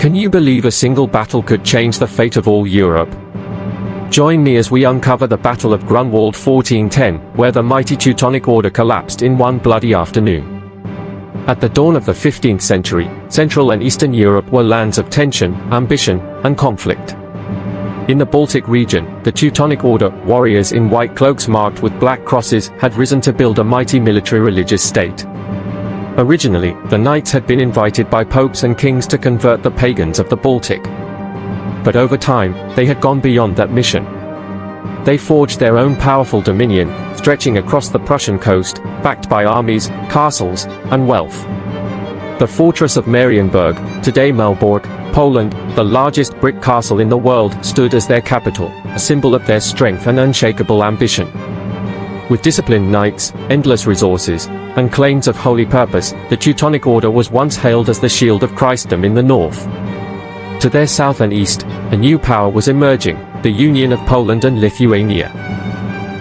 Can you believe a single battle could change the fate of all Europe? Join me as we uncover the Battle of Grunwald 1410, where the mighty Teutonic Order collapsed in one bloody afternoon. At the dawn of the 15th century, Central and Eastern Europe were lands of tension, ambition, and conflict. In the Baltic region, the Teutonic Order, warriors in white cloaks marked with black crosses, had risen to build a mighty military religious state. Originally, the knights had been invited by popes and kings to convert the pagans of the Baltic. But over time, they had gone beyond that mission. They forged their own powerful dominion, stretching across the Prussian coast, backed by armies, castles, and wealth. The fortress of Marienburg, today Malbork, Poland, the largest brick castle in the world, stood as their capital, a symbol of their strength and unshakable ambition. With disciplined knights, endless resources, and claims of holy purpose, the Teutonic Order was once hailed as the shield of Christendom in the north. To their south and east, a new power was emerging, the Union of Poland and Lithuania.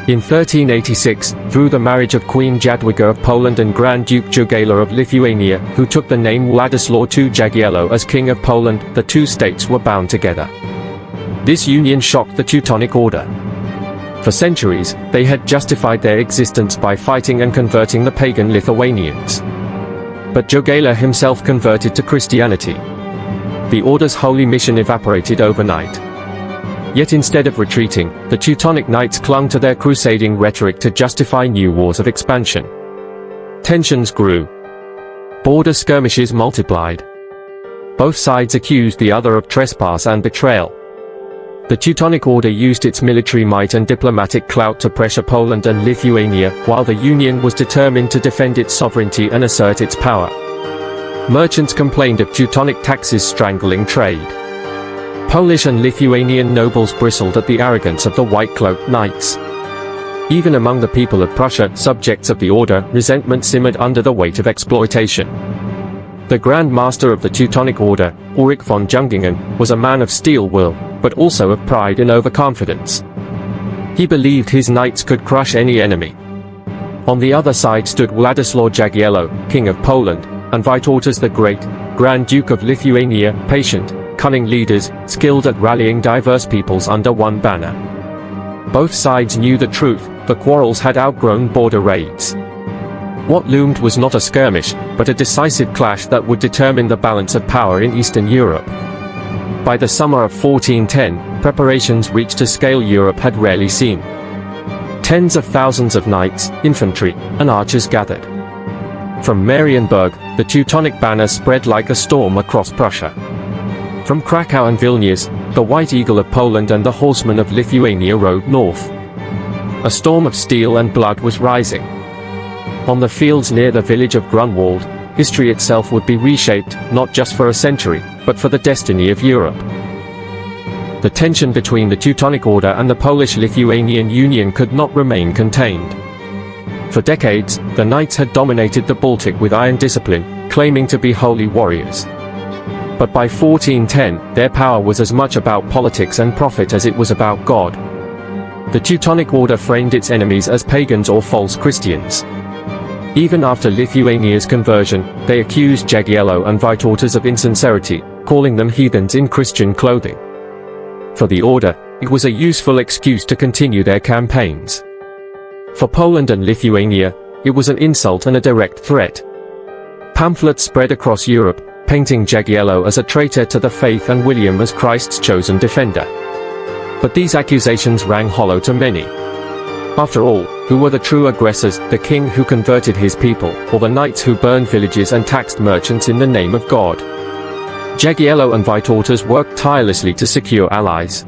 In 1386, through the marriage of Queen Jadwiga of Poland and Grand Duke Jagiełło of Lithuania, who took the name Władysław II Jagiełło as King of Poland, the two states were bound together. This union shocked the Teutonic Order. For centuries, they had justified their existence by fighting and converting the pagan Lithuanians. But Jagiełło himself converted to Christianity. The Order's holy mission evaporated overnight. Yet instead of retreating, the Teutonic Knights clung to their crusading rhetoric to justify new wars of expansion. Tensions grew. Border skirmishes multiplied. Both sides accused the other of trespass and betrayal. The Teutonic Order used its military might and diplomatic clout to pressure Poland and Lithuania, while the Union was determined to defend its sovereignty and assert its power. Merchants complained of Teutonic taxes strangling trade. Polish and Lithuanian nobles bristled at the arrogance of the white-cloaked knights. Even among the people of Prussia, subjects of the Order, resentment simmered under the weight of exploitation. The Grand Master of the Teutonic Order, Ulrich von Jungingen, was a man of steel will, but also of pride and overconfidence. He believed his knights could crush any enemy. On the other side stood Władysław Jagiełło, King of Poland, and Vytautas the Great, Grand Duke of Lithuania, patient, cunning leaders, skilled at rallying diverse peoples under one banner. Both sides knew the truth, the quarrels had outgrown border raids. What loomed was not a skirmish, but a decisive clash that would determine the balance of power in Eastern Europe. By the summer of 1410, preparations reached a scale Europe had rarely seen. Tens of thousands of knights, infantry, and archers gathered. From Marienburg, the Teutonic banner spread like a storm across Prussia. From Krakow and Vilnius, the White Eagle of Poland and the Horsemen of Lithuania rode north. A storm of steel and blood was rising. On the fields near the village of Grunwald, history itself would be reshaped, not just for a century, but for the destiny of Europe. The tension between the Teutonic Order and the Polish-Lithuanian Union could not remain contained. For decades, the knights had dominated the Baltic with iron discipline, claiming to be holy warriors. But by 1410, their power was as much about politics and profit as it was about God. The Teutonic Order framed its enemies as pagans or false Christians. Even after Lithuania's conversion, they accused Jagiełło and Vytautas of insincerity, calling them heathens in Christian clothing. For the Order, it was a useful excuse to continue their campaigns. For Poland and Lithuania, it was an insult and a direct threat. Pamphlets spread across Europe, painting Jagiełło as a traitor to the faith and William as Christ's chosen defender. But these accusations rang hollow to many. After all, who were the true aggressors, the king who converted his people, or the knights who burned villages and taxed merchants in the name of God? Jagiełło and Vytautas worked tirelessly to secure allies.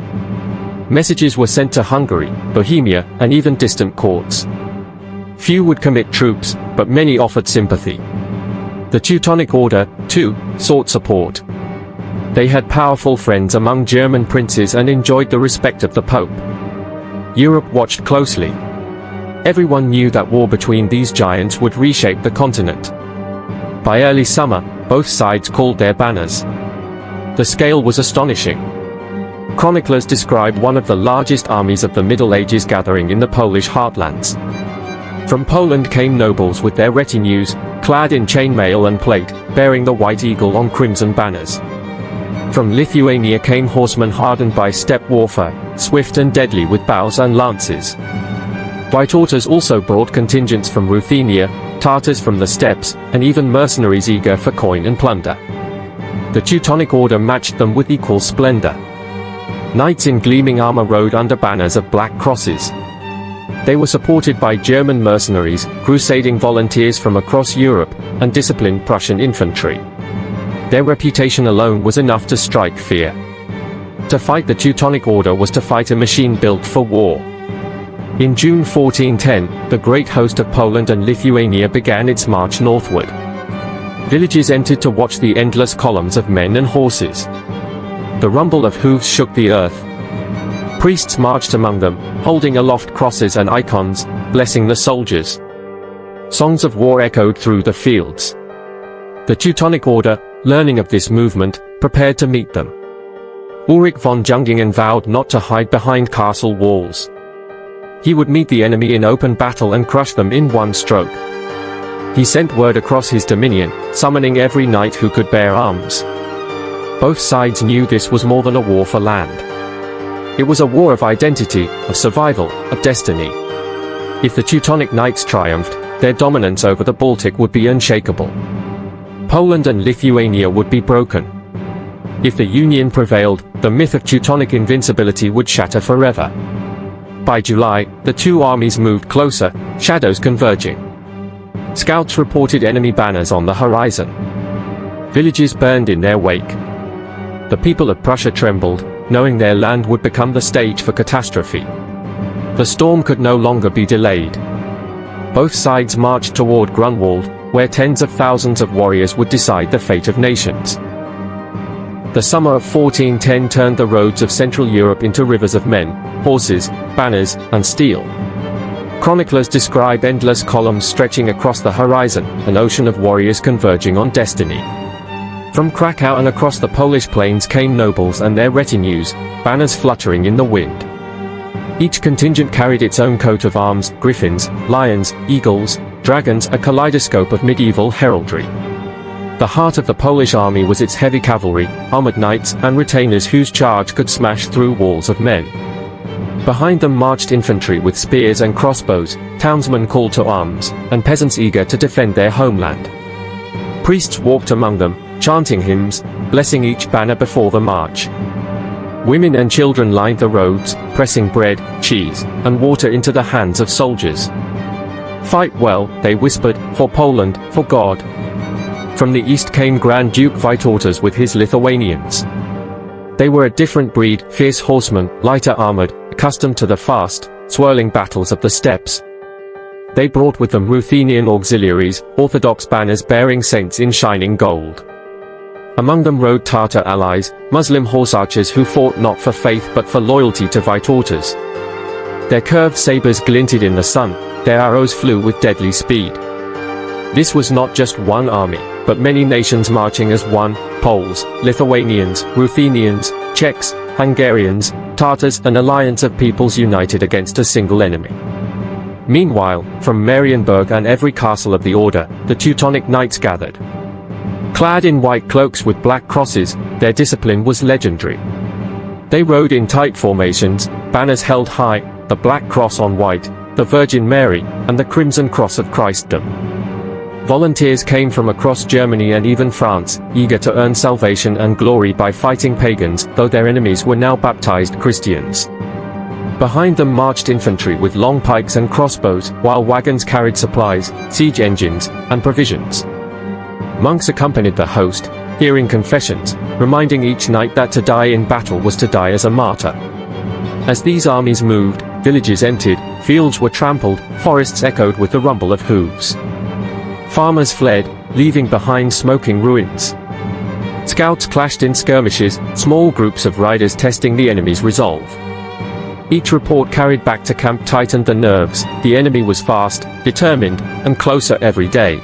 Messages were sent to Hungary, Bohemia, and even distant courts. Few would commit troops, but many offered sympathy. The Teutonic Order, too, sought support. They had powerful friends among German princes and enjoyed the respect of the Pope. Europe watched closely. Everyone knew that war between these giants would reshape the continent. By early summer, both sides called their banners. The scale was astonishing. Chroniclers describe one of the largest armies of the Middle Ages gathering in the Polish heartlands. From Poland came nobles with their retinues, clad in chainmail and plate, bearing the White Eagle on crimson banners. From Lithuania came horsemen hardened by steppe warfare, swift and deadly with bows and lances. Vytautas also brought contingents from Ruthenia, Tartars from the steppes, and even mercenaries eager for coin and plunder. The Teutonic Order matched them with equal splendor. Knights in gleaming armor rode under banners of black crosses. They were supported by German mercenaries, crusading volunteers from across Europe, and disciplined Prussian infantry. Their reputation alone was enough to strike fear. To fight the Teutonic Order was to fight a machine built for war. In June 1410, the great host of Poland and Lithuania began its march northward. Villages entered to watch the endless columns of men and horses. The rumble of hooves shook the earth. Priests marched among them, holding aloft crosses and icons, blessing the soldiers. Songs of war echoed through the fields. The Teutonic Order, learning of this movement, prepared to meet them. Ulrich von Jungingen vowed not to hide behind castle walls. He would meet the enemy in open battle and crush them in one stroke. He sent word across his dominion, summoning every knight who could bear arms. Both sides knew this was more than a war for land. It was a war of identity, of survival, of destiny. If the Teutonic Knights triumphed, their dominance over the Baltic would be unshakable. Poland and Lithuania would be broken. If the union prevailed, the myth of Teutonic invincibility would shatter forever. By July, the two armies moved closer, shadows converging. Scouts reported enemy banners on the horizon. Villages burned in their wake. The people of Prussia trembled, knowing their land would become the stage for catastrophe. The storm could no longer be delayed. Both sides marched toward Grunwald, where tens of thousands of warriors would decide the fate of nations. The summer of 1410 turned the roads of Central Europe into rivers of men, horses, banners, and steel. Chroniclers describe endless columns stretching across the horizon, an ocean of warriors converging on destiny. From Krakow and across the Polish plains came nobles and their retinues, banners fluttering in the wind. Each contingent carried its own coat of arms, griffins, lions, eagles, dragons, a kaleidoscope of medieval heraldry. The heart of the Polish army was its heavy cavalry, armored knights, and retainers whose charge could smash through walls of men. Behind them marched infantry with spears and crossbows, townsmen called to arms, and peasants eager to defend their homeland. Priests walked among them, chanting hymns, blessing each banner before the march. Women and children lined the roads, pressing bread, cheese, and water into the hands of soldiers. "Fight well," they whispered, "for Poland, for God." From the east came Grand Duke Vytautas with his Lithuanians. They were a different breed, fierce horsemen, lighter armored, accustomed to the fast, swirling battles of the steppes. They brought with them Ruthenian auxiliaries, orthodox banners bearing saints in shining gold. Among them rode Tatar allies, Muslim horse archers who fought not for faith but for loyalty to Vytautas. Their curved sabers glinted in the sun, their arrows flew with deadly speed. This was not just one army, but many nations marching as one: Poles, Lithuanians, Ruthenians, Czechs, Hungarians, Tartars, an alliance of peoples united against a single enemy. Meanwhile, from Marienburg and every castle of the order, the Teutonic Knights gathered. Clad in white cloaks with black crosses, their discipline was legendary. They rode in tight formations, banners held high, the black cross on white, the Virgin Mary, and the crimson cross of Christendom. Volunteers came from across Germany and even France, eager to earn salvation and glory by fighting pagans, though their enemies were now baptized Christians. Behind them marched infantry with long pikes and crossbows, while wagons carried supplies, siege engines, and provisions. Monks accompanied the host, hearing confessions, reminding each knight that to die in battle was to die as a martyr. As these armies moved, villages emptied, fields were trampled, forests echoed with the rumble of hooves. Farmers fled, leaving behind smoking ruins. Scouts clashed in skirmishes, small groups of riders testing the enemy's resolve. Each report carried back to camp tightened the nerves. The enemy was fast, determined, and closer every day.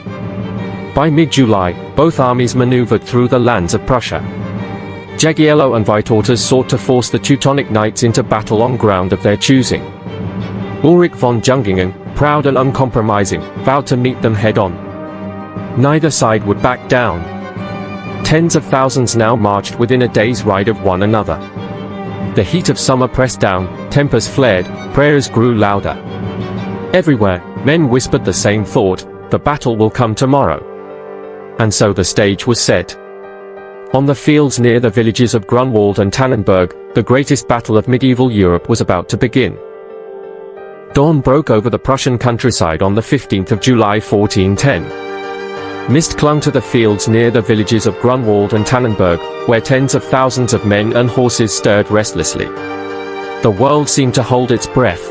By mid-July, both armies maneuvered through the lands of Prussia. Jagiełło and Vytautas sought to force the Teutonic Knights into battle on ground of their choosing. Ulrich von Jungingen, proud and uncompromising, vowed to meet them head-on. Neither side would back down. Tens of thousands now marched within a day's ride of one another. The heat of summer pressed down, tempers flared, prayers grew louder. Everywhere, men whispered the same thought: the battle will come tomorrow. And so the stage was set. On the fields near the villages of Grunwald and Tannenberg, the greatest battle of medieval Europe was about to begin. Dawn broke over the Prussian countryside on the 15th of July 1410. Mist clung to the fields near the villages of Grunwald and Tannenberg, where tens of thousands of men and horses stirred restlessly. The world seemed to hold its breath.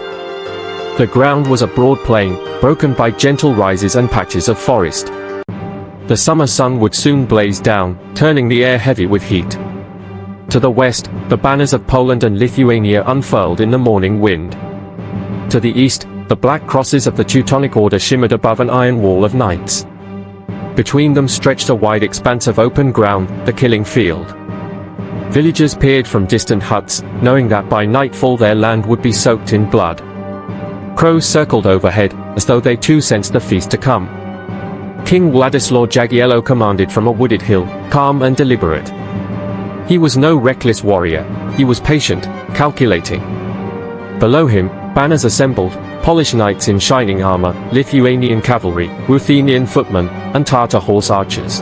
The ground was a broad plain, broken by gentle rises and patches of forest. The summer sun would soon blaze down, turning the air heavy with heat. To the west, the banners of Poland and Lithuania unfurled in the morning wind. To the east, the black crosses of the Teutonic Order shimmered above an iron wall of knights. Between them stretched a wide expanse of open ground, the killing field. Villagers peered from distant huts, knowing that by nightfall their land would be soaked in blood. Crows circled overhead, as though they too sensed the feast to come. King Władysław Jagiełło commanded from a wooded hill, calm and deliberate. He was no reckless warrior, he was patient, calculating. Below him, banners assembled, Polish knights in shining armor, Lithuanian cavalry, Ruthenian footmen, and Tatar horse archers.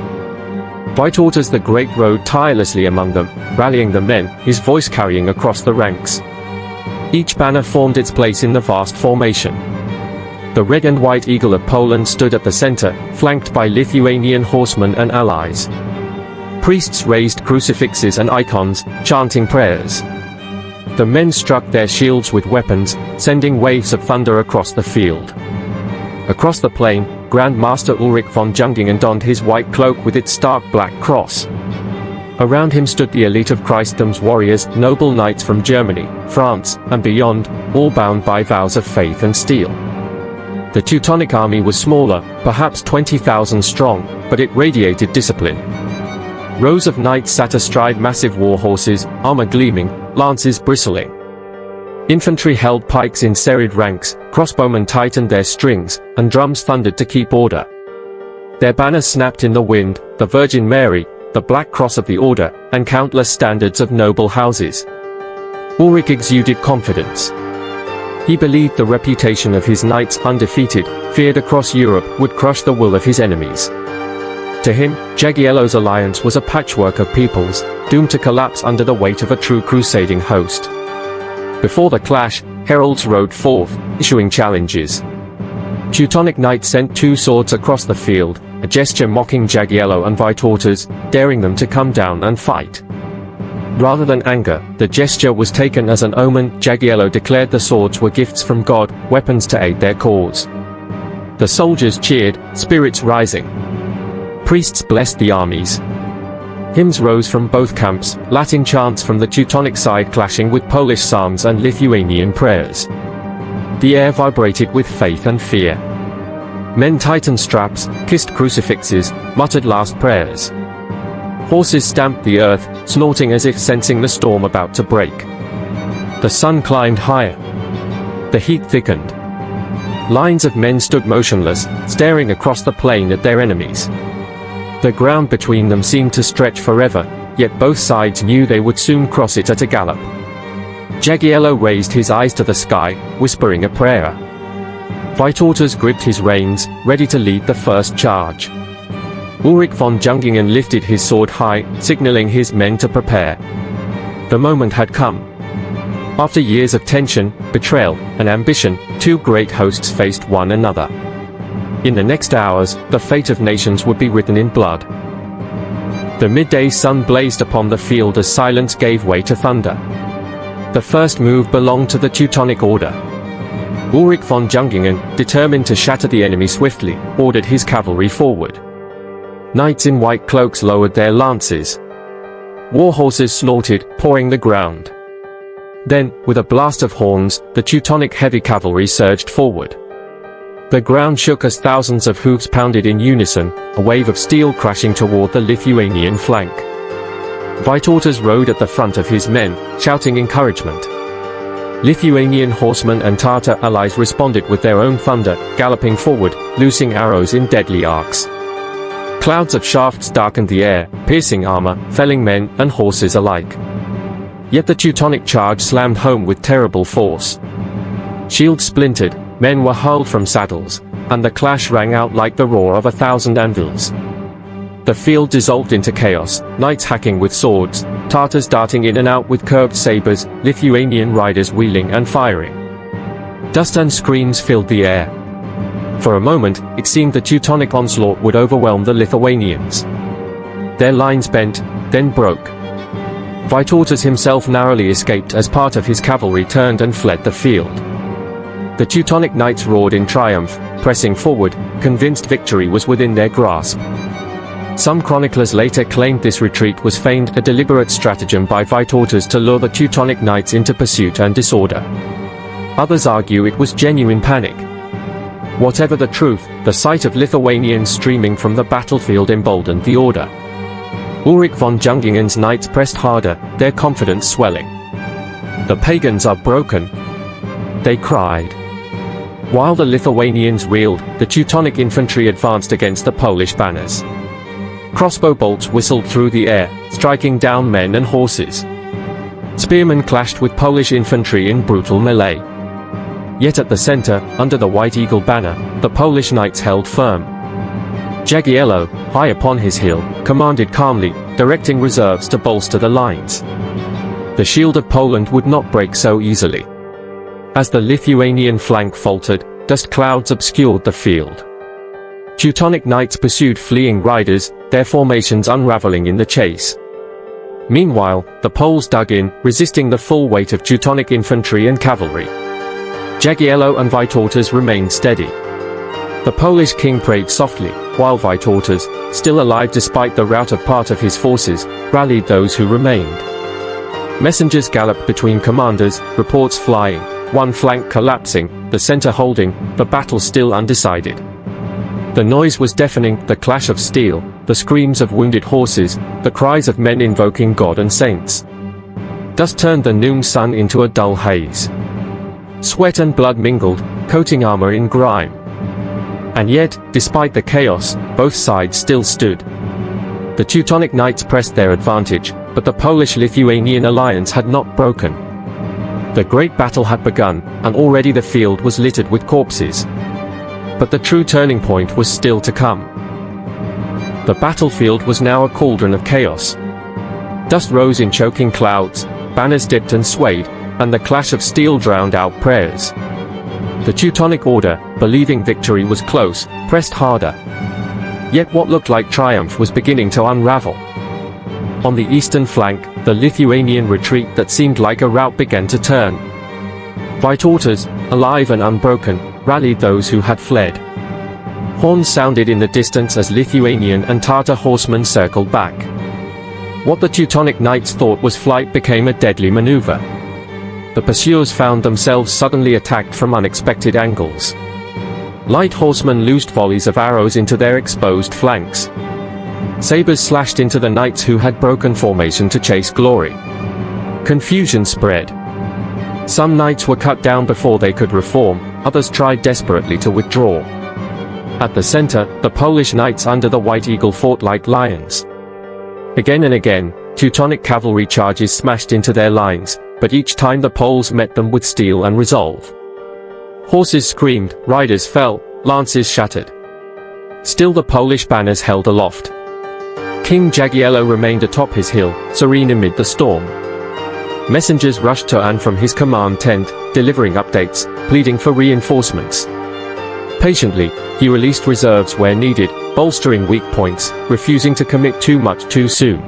Vytautas the Great rode tirelessly among them, rallying the men, his voice carrying across the ranks. Each banner formed its place in the vast formation. The red and white eagle of Poland stood at the center, flanked by Lithuanian horsemen and allies. Priests raised crucifixes and icons, chanting prayers. The men struck their shields with weapons, sending waves of thunder across the field. Across the plain, Grand Master Ulrich von Jungingen donned his white cloak with its stark black cross. Around him stood the elite of Christendom's warriors, noble knights from Germany, France, and beyond, all bound by vows of faith and steel. The Teutonic army was smaller, perhaps 20,000 strong, but it radiated discipline. Rows of knights sat astride massive war horses, armor gleaming, lances bristling. Infantry held pikes in serried ranks, crossbowmen tightened their strings, and drums thundered to keep order. Their banners snapped in the wind, the Virgin Mary, the Black Cross of the Order, and countless standards of noble houses. Ulrich exuded confidence. He believed the reputation of his knights, undefeated, feared across Europe, would crush the will of his enemies. To him, Jagiełło's alliance was a patchwork of peoples, doomed to collapse under the weight of a true crusading host. Before the clash, heralds rode forth, issuing challenges. Teutonic knights sent two swords across the field, a gesture mocking Jagiełło and Vytautas, daring them to come down and fight. Rather than anger, the gesture was taken as an omen. Jagiełło declared the swords were gifts from God, weapons to aid their cause. The soldiers cheered, spirits rising. Priests blessed the armies. Hymns rose from both camps, Latin chants from the Teutonic side clashing with Polish psalms and Lithuanian prayers. The air vibrated with faith and fear. Men tightened straps, kissed crucifixes, muttered last prayers. Horses stamped the earth, snorting as if sensing the storm about to break. The sun climbed higher. The heat thickened. Lines of men stood motionless, staring across the plain at their enemies. The ground between them seemed to stretch forever, yet both sides knew they would soon cross it at a gallop. Jagiełło raised his eyes to the sky, whispering a prayer. Vytautas gripped his reins, ready to lead the first charge. Ulrich von Jungingen lifted his sword high, signaling his men to prepare. The moment had come. After years of tension, betrayal, and ambition, two great hosts faced one another. In the next hours, the fate of nations would be written in blood. The midday sun blazed upon the field as silence gave way to thunder. The first move belonged to the Teutonic Order. Ulrich von Jungingen, determined to shatter the enemy swiftly, ordered his cavalry forward. Knights in white cloaks lowered their lances. War horses snorted, pawing the ground. Then, with a blast of horns, the Teutonic heavy cavalry surged forward. The ground shook as thousands of hoofs pounded in unison, a wave of steel crashing toward the Lithuanian flank. Vytautas rode at the front of his men, shouting encouragement. Lithuanian horsemen and Tatar allies responded with their own thunder, galloping forward, loosing arrows in deadly arcs. Clouds of shafts darkened the air, piercing armor, felling men and horses alike. Yet the Teutonic charge slammed home with terrible force. Shields splintered, men were hurled from saddles, and the clash rang out like the roar of 1,000 anvils. The field dissolved into chaos, knights hacking with swords, Tatars darting in and out with curved sabers, Lithuanian riders wheeling and firing. Dust and screams filled the air. For a moment, it seemed the Teutonic onslaught would overwhelm the Lithuanians. Their lines bent, then broke. Vytautas himself narrowly escaped as part of his cavalry turned and fled the field. The Teutonic Knights roared in triumph, pressing forward, convinced victory was within their grasp. Some chroniclers later claimed this retreat was feigned, a deliberate stratagem by Vytautas to lure the Teutonic Knights into pursuit and disorder. Others argue it was genuine panic. Whatever the truth, the sight of Lithuanians streaming from the battlefield emboldened the order. Ulrich von Jungingen's knights pressed harder, their confidence swelling. "The pagans are broken," they cried. While the Lithuanians reeled, the Teutonic infantry advanced against the Polish banners. Crossbow bolts whistled through the air, striking down men and horses. Spearmen clashed with Polish infantry in brutal melee. Yet at the center, under the White Eagle banner, the Polish knights held firm. Jagiełło, high upon his hill, commanded calmly, directing reserves to bolster the lines. The shield of Poland would not break so easily. As the Lithuanian flank faltered, dust clouds obscured the field. Teutonic knights pursued fleeing riders, their formations unraveling in the chase. Meanwhile, the Poles dug in, resisting the full weight of Teutonic infantry and cavalry. Jagiełło and Vytautas remained steady. The Polish king prayed softly, while Vytautas, still alive despite the rout of part of his forces, rallied those who remained. Messengers galloped between commanders, reports flying, one flank collapsing, the center holding, the battle still undecided. The noise was deafening, the clash of steel, the screams of wounded horses, the cries of men invoking God and saints. Dust turned the noon sun into a dull haze. Sweat and blood mingled, coating armor in grime. And yet, despite the chaos, both sides still stood. The Teutonic Knights pressed their advantage, but the Polish-Lithuanian alliance had not broken. The great battle had begun, and already the field was littered with corpses. But the true turning point was still to come. The battlefield was now a cauldron of chaos. Dust rose in choking clouds, banners dipped and swayed, and the clash of steel drowned out prayers. The Teutonic Order, believing victory was close, pressed harder. Yet what looked like triumph was beginning to unravel. On the eastern flank, the Lithuanian retreat that seemed like a rout began to turn. Vytautas, alive and unbroken, rallied those who had fled. Horns sounded in the distance as Lithuanian and Tatar horsemen circled back. What the Teutonic Knights thought was flight became a deadly maneuver. The pursuers found themselves suddenly attacked from unexpected angles. Light horsemen loosed volleys of arrows into their exposed flanks. Sabers slashed into the knights who had broken formation to chase glory. Confusion spread. Some knights were cut down before they could reform, others tried desperately to withdraw. At the center, the Polish knights under the White Eagle fought like lions. Again and again, Teutonic cavalry charges smashed into their lines, but each time the Poles met them with steel and resolve. Horses screamed, riders fell, lances shattered. Still the Polish banners held aloft. King Jagiełło remained atop his hill, serene amid the storm. Messengers rushed to and from his command tent, delivering updates, pleading for reinforcements. Patiently, he released reserves where needed, bolstering weak points, refusing to commit too much too soon.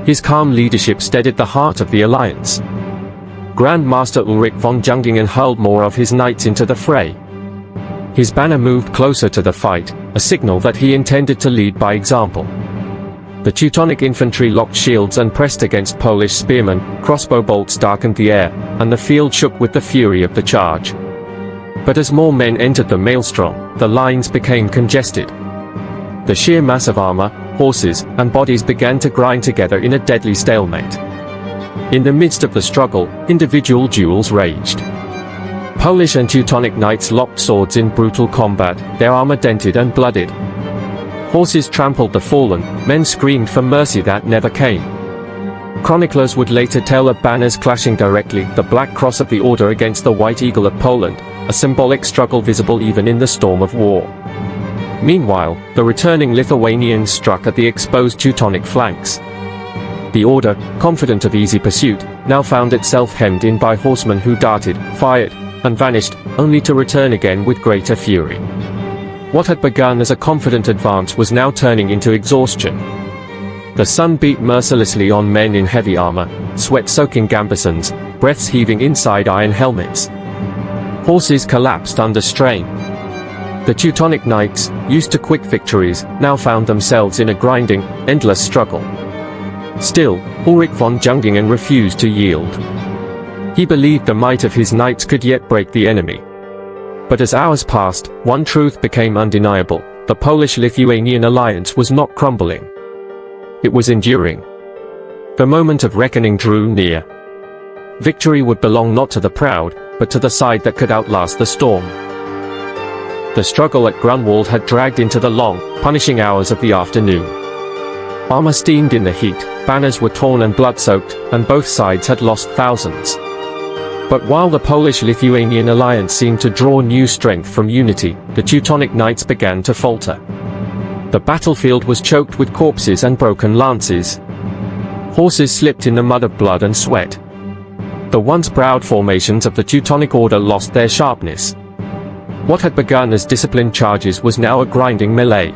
His calm leadership steadied the heart of the alliance. Grand Master Ulrich von Jungingen hurled more of his knights into the fray. His banner moved closer to the fight, a signal that he intended to lead by example. The Teutonic infantry locked shields and pressed against Polish spearmen, crossbow bolts darkened the air, and the field shook with the fury of the charge. But as more men entered the maelstrom, the lines became congested. The sheer mass of armor, horses, and bodies began to grind together in a deadly stalemate. In the midst of the struggle, individual duels raged. Polish and Teutonic knights locked swords in brutal combat, their armor dented and bloodied. Horses trampled the fallen, men screamed for mercy that never came. Chroniclers would later tell of banners clashing directly, the Black Cross of the Order against the White Eagle of Poland, a symbolic struggle visible even in the storm of war. Meanwhile, the returning Lithuanians struck at the exposed Teutonic flanks. The Order, confident of easy pursuit, now found itself hemmed in by horsemen who darted, fired, and vanished, only to return again with greater fury. What had begun as a confident advance was now turning into exhaustion. The sun beat mercilessly on men in heavy armor, sweat-soaking gambesons, breaths heaving inside iron helmets. Horses collapsed under strain. The Teutonic Knights, used to quick victories, now found themselves in a grinding, endless struggle. Still, Ulrich von Jungingen refused to yield. He believed the might of his knights could yet break the enemy. But as hours passed, one truth became undeniable: the Polish-Lithuanian alliance was not crumbling. It was enduring. The moment of reckoning drew near. Victory would belong not to the proud, but to the side that could outlast the storm. The struggle at Grunwald had dragged into the long, punishing hours of the afternoon. Armor steamed in the heat, banners were torn and blood-soaked, and both sides had lost thousands. But while the Polish-Lithuanian alliance seemed to draw new strength from unity, the Teutonic Knights began to falter. The battlefield was choked with corpses and broken lances. Horses slipped in the mud of blood and sweat. The once proud formations of the Teutonic Order lost their sharpness. What had begun as disciplined charges was now a grinding melee.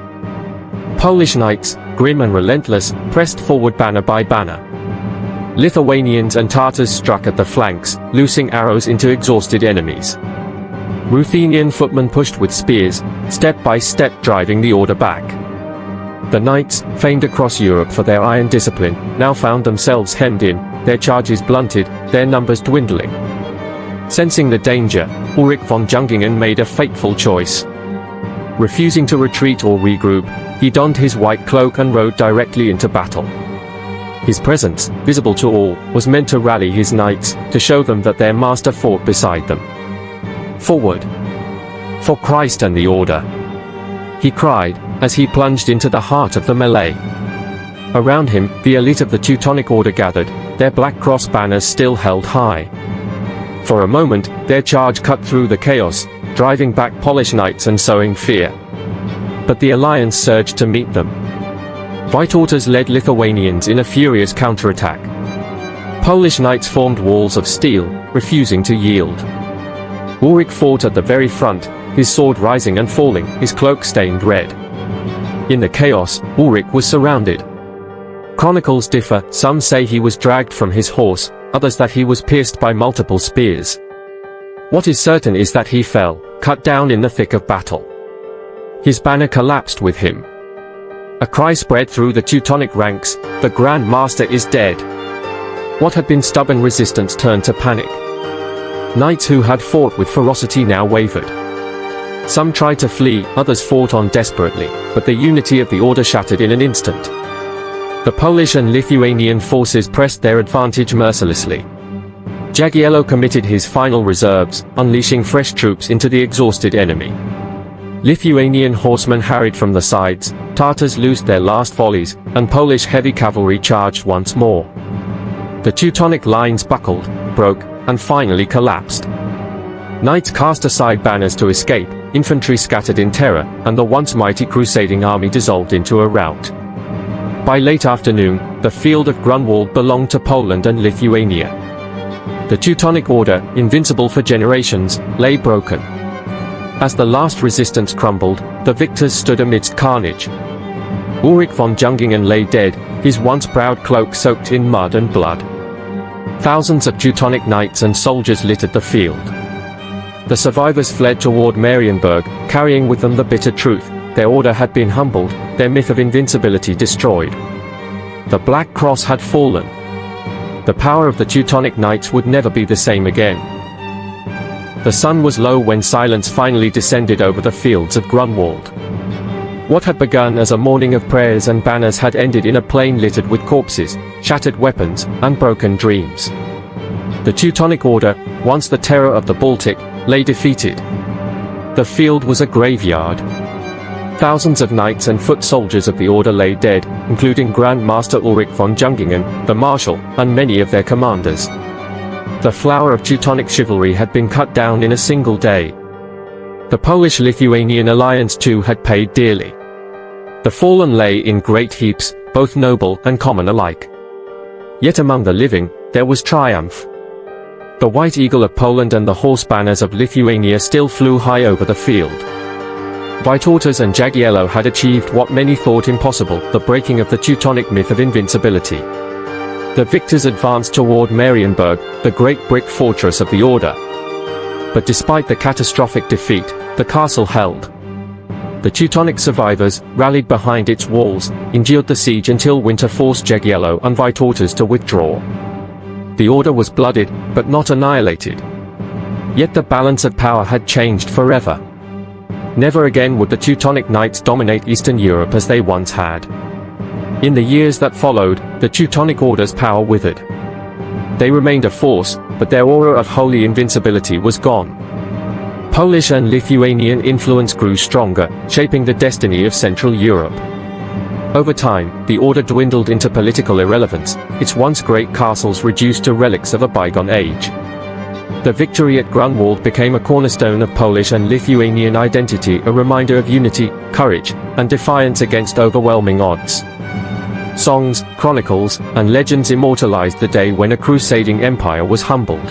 Polish knights, grim and relentless, pressed forward banner by banner. Lithuanians and Tatars struck at the flanks, loosing arrows into exhausted enemies. Ruthenian footmen pushed with spears, step by step driving the order back. The knights, famed across Europe for their iron discipline, now found themselves hemmed in, their charges blunted, their numbers dwindling. Sensing the danger, Ulrich von Jungingen made a fateful choice. Refusing to retreat or regroup, he donned his white cloak and rode directly into battle. His presence, visible to all, was meant to rally his knights, to show them that their master fought beside them. "Forward! For Christ and the Order!" he cried, as he plunged into the heart of the melee. Around him, the elite of the Teutonic Order gathered, their black cross banners still held high. For a moment, their charge cut through the chaos, driving back Polish knights and sowing fear. But the alliance surged to meet them. Vytautas led Lithuanians in a furious counterattack. Polish knights formed walls of steel, refusing to yield. Ulrich fought at the very front, his sword rising and falling, his cloak stained red. In the chaos, Ulrich was surrounded. Chronicles differ, some say he was dragged from his horse, others that he was pierced by multiple spears. What is certain is that he fell, cut down in the thick of battle. His banner collapsed with him. A cry spread through the Teutonic ranks: "The Grand Master is dead!" What had been stubborn resistance turned to panic. Knights who had fought with ferocity now wavered. Some tried to flee, others fought on desperately, but the unity of the order shattered in an instant. The Polish and Lithuanian forces pressed their advantage mercilessly. Jagiełło committed his final reserves, unleashing fresh troops into the exhausted enemy. Lithuanian horsemen harried from the sides, Tatars loosed their last volleys, and Polish heavy cavalry charged once more. The Teutonic lines buckled, broke, and finally collapsed. Knights cast aside banners to escape, infantry scattered in terror, and the once mighty crusading army dissolved into a rout. By late afternoon, the field of Grunwald belonged to Poland and Lithuania. The Teutonic Order, invincible for generations, lay broken. As the last resistance crumbled, the victors stood amidst carnage. Ulrich von Jungingen lay dead, his once proud cloak soaked in mud and blood. Thousands of Teutonic knights and soldiers littered the field. The survivors fled toward Marienburg, carrying with them the bitter truth: their order had been humbled, their myth of invincibility destroyed. The Black Cross had fallen. The power of the Teutonic Knights would never be the same again. The sun was low when silence finally descended over the fields of Grunwald. What had begun as a morning of prayers and banners had ended in a plain littered with corpses, shattered weapons, and broken dreams. The Teutonic Order, once the terror of the Baltic, lay defeated. The field was a graveyard. Thousands of knights and foot soldiers of the order lay dead, including Grand Master Ulrich von Jungingen, the marshal, and many of their commanders. The flower of Teutonic chivalry had been cut down in a single day. The Polish-Lithuanian alliance too had paid dearly. The fallen lay in great heaps, both noble and common alike. Yet among the living, there was triumph. The white eagle of Poland and the horse banners of Lithuania still flew high over the field. Vytautas and Jagiełło had achieved what many thought impossible, the breaking of the Teutonic myth of invincibility. The victors advanced toward Marienburg, the great brick fortress of the order. But despite the catastrophic defeat, the castle held. The Teutonic survivors, rallied behind its walls, endured the siege until winter forced Jagiełło and Vytautas to withdraw. The order was blooded, but not annihilated. Yet the balance of power had changed forever. Never again would the Teutonic Knights dominate Eastern Europe as they once had. In the years that followed, the Teutonic Order's power withered. They remained a force, but their aura of holy invincibility was gone. Polish and Lithuanian influence grew stronger, shaping the destiny of Central Europe. Over time, the order dwindled into political irrelevance, its once great castles reduced to relics of a bygone age. The victory at Grunwald became a cornerstone of Polish and Lithuanian identity, a reminder of unity, courage, and defiance against overwhelming odds. Songs, chronicles, and legends immortalized the day when a crusading empire was humbled.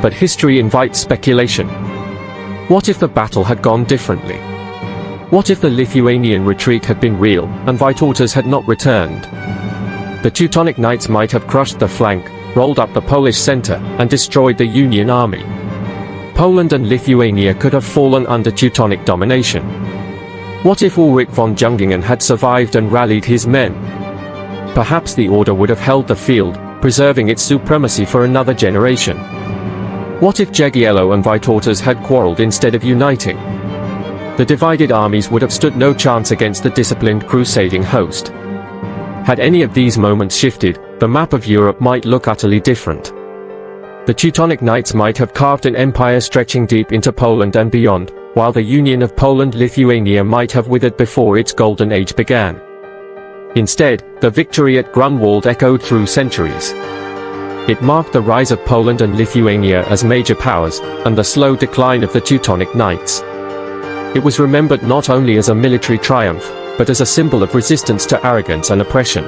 But history invites speculation. What if the battle had gone differently? What if the Lithuanian retreat had been real, and Vytautas had not returned? The Teutonic Knights might have crushed the flank, rolled up the Polish center, and destroyed the Union army. Poland and Lithuania could have fallen under Teutonic domination. What if Ulrich von Jungingen had survived and rallied his men? Perhaps the order would have held the field, preserving its supremacy for another generation. What if Jagiełło and Vytautas had quarreled instead of uniting? The divided armies would have stood no chance against the disciplined crusading host. Had any of these moments shifted, the map of Europe might look utterly different. The Teutonic Knights might have carved an empire stretching deep into Poland and beyond, while the union of Poland-Lithuania might have withered before its golden age began. Instead, the victory at Grunwald echoed through centuries. It marked the rise of Poland and Lithuania as major powers, and the slow decline of the Teutonic Knights. It was remembered not only as a military triumph, but as a symbol of resistance to arrogance and oppression.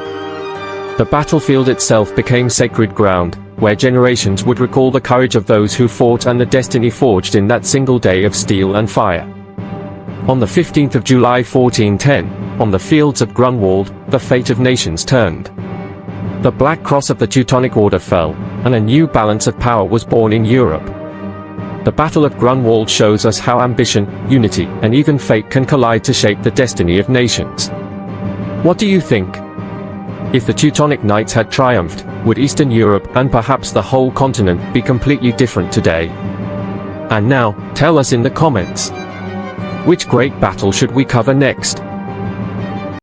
The battlefield itself became sacred ground, where generations would recall the courage of those who fought and the destiny forged in that single day of steel and fire. On the 15th of July 1410, on the fields of Grunwald, the fate of nations turned. The Black Cross of the Teutonic Order fell, and a new balance of power was born in Europe. The Battle of Grunwald shows us how ambition, unity, and even fate can collide to shape the destiny of nations. What do you think? If the Teutonic Knights had triumphed, would Eastern Europe and perhaps the whole continent be completely different today? And now, tell us in the comments. Which great battle should we cover next?